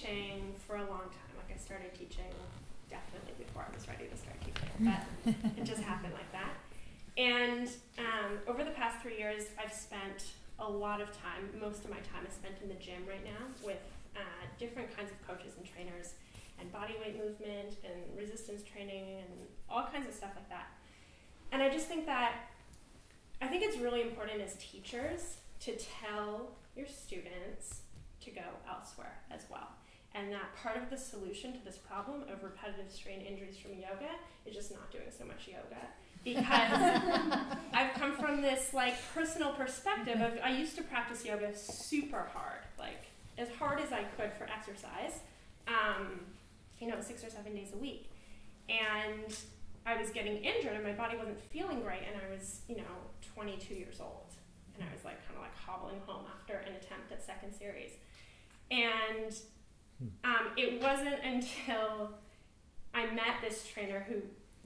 teaching for a long time. Like I started teaching definitely before I was ready to start teaching, but it just happened like that. And over the past 3 years, I've spent a lot of time, most of my time is spent in the gym right now with different kinds of coaches and trainers and body weight movement and resistance training and all kinds of stuff like that. And I just think it's really important as teachers to tell your students to go elsewhere as well. And that part of the solution to this problem of repetitive strain injuries from yoga is just not doing so much yoga. Because I've come from this like personal perspective of, I used to practice yoga super hard, like as hard as I could for exercise, 6 or 7 days a week. And I was getting injured and my body wasn't feeling great, and I was, 22 years old. And I was like kind of like hobbling home after an attempt at second series. And it wasn't until I met this trainer who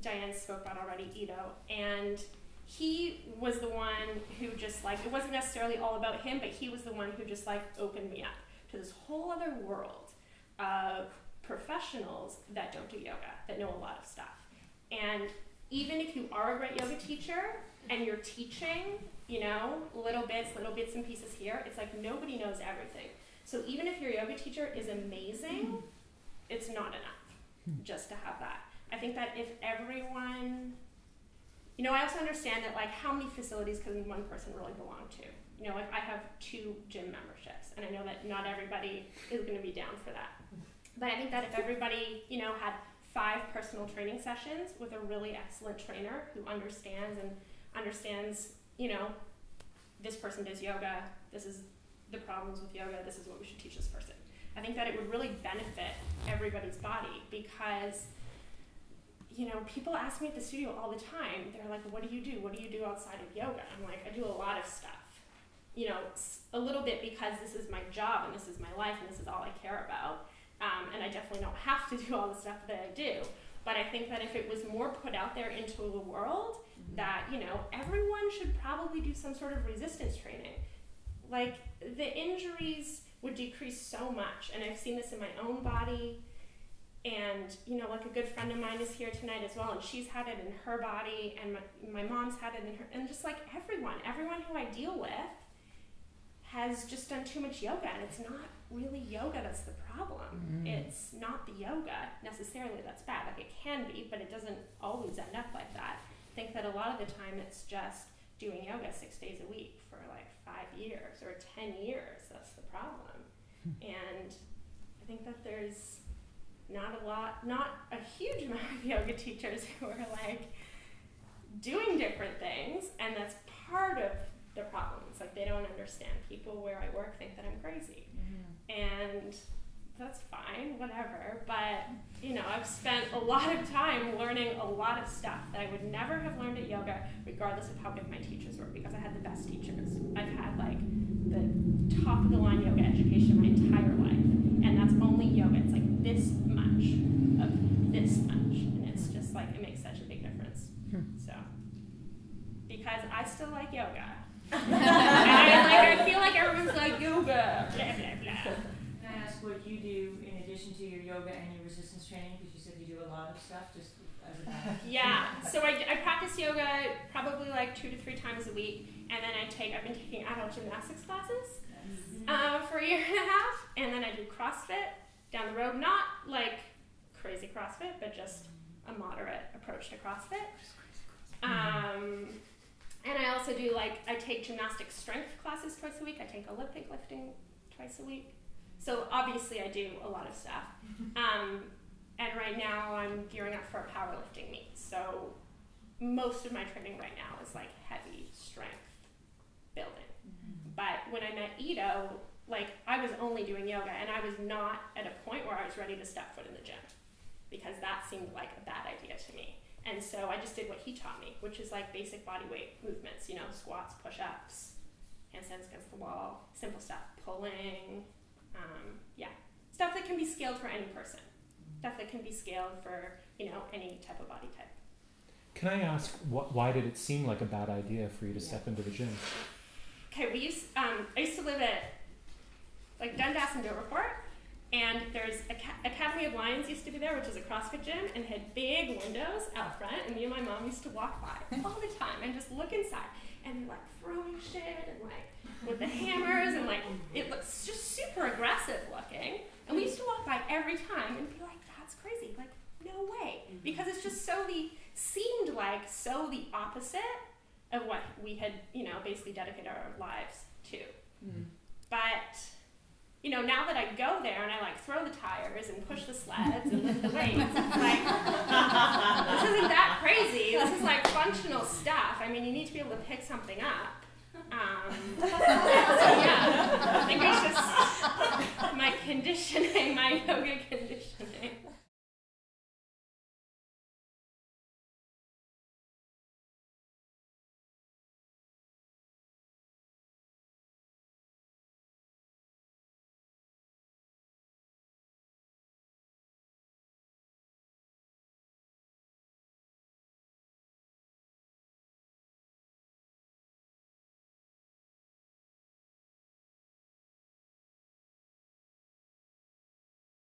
Diane spoke about already, Ito, and he was the one who just like, it wasn't necessarily all about him, but he was the one who just like opened me up to this whole other world of professionals that don't do yoga, that know a lot of stuff. And even if you are a great yoga teacher and you're teaching, little bits and pieces here, it's like nobody knows everything. So even if your yoga teacher is amazing, it's not enough just to have that. I think that if everyone, I also understand that like how many facilities can one person really belong to? Like I have 2 gym memberships, and I know that not everybody is going to be down for that. But I think that if everybody, had 5 personal training sessions with a really excellent trainer who understands, this person does yoga, this is the problems with yoga, this is what we should teach this person. I think that it would really benefit everybody's body, because people ask me at the studio all the time, they're like, what do you do? What do you do outside of yoga? I'm like, I do a lot of stuff. A little bit because this is my job and this is my life and this is all I care about. And I definitely don't have to do all the stuff that I do. But I think that if it was more put out there into the world, that, everyone should probably do some sort of resistance training. Like, the injuries would decrease so much. And I've seen this in my own body. And, like a good friend of mine is here tonight as well, and she's had it in her body, and my mom's had it in her, and just like everyone who I deal with has just done too much yoga, and it's not really yoga that's the problem. It's not the yoga necessarily that's bad. Like it can be, but it doesn't always end up like that. I think that a lot of the time it's just doing yoga 6 days a week for like 5 years or 10 years. That's the problem. And I think that there's not a huge amount of yoga teachers who are like doing different things, and that's part of the problem. It's like they don't understand. People where I work think that I'm crazy, and that's fine, whatever. But I've spent a lot of time learning a lot of stuff that I would never have learned at yoga, regardless of how good my teachers were, because I had the best teachers. I've had like the top of the line yoga education my entire life, and that's only yoga. It's like this much of this much, and it's just like it makes such a big difference. So because I still like yoga, and I feel like everyone's like yoga, blah blah blah. Can I ask what you do in addition to your yoga and your resistance training? Because you said you do a lot of stuff, just as a matter. Yeah, so I practice yoga probably like 2 to 3 times a week, and then I've been taking adult gymnastics classes for a year and a half, and then I do CrossFit down the road, not like crazy CrossFit, but just a moderate approach to CrossFit. And I also do I take gymnastic strength classes twice a week. I take Olympic lifting twice a week. So obviously I do a lot of stuff. And right now I'm gearing up for a powerlifting meet. So most of my training right now is like heavy strength building. But when I met Ito, I was only doing yoga, and I was not at a point where I was ready to step foot in the gym, because that seemed like a bad idea to me. And so I just did what he taught me, which is like basic body weight movements, squats, push-ups, handstands against the wall, simple stuff, pulling, stuff that can be scaled for any person, stuff that can be scaled for, any type of body type. Can I ask, why did it seem like a bad idea for you to step into the gym? Okay, I used to live at Dundas and Doverport, And there's Academy of Lions used to be there, which is a CrossFit gym, and had big windows out front, and me and my mom used to walk by all the time and just look inside. And they're like throwing shit and like with the hammers, and like it looks just super aggressive looking. And we used to walk by every time and be like, that's crazy, like no way. Because it's just seemed like so the opposite of what we had, basically dedicated our lives to. But now that I go there and I like throw the tires and push the sleds and lift the weights, it's like, this isn't that crazy. This is like functional stuff. I mean, you need to be able to pick something up. So yeah, I think it's just my conditioning, my yoga conditioning.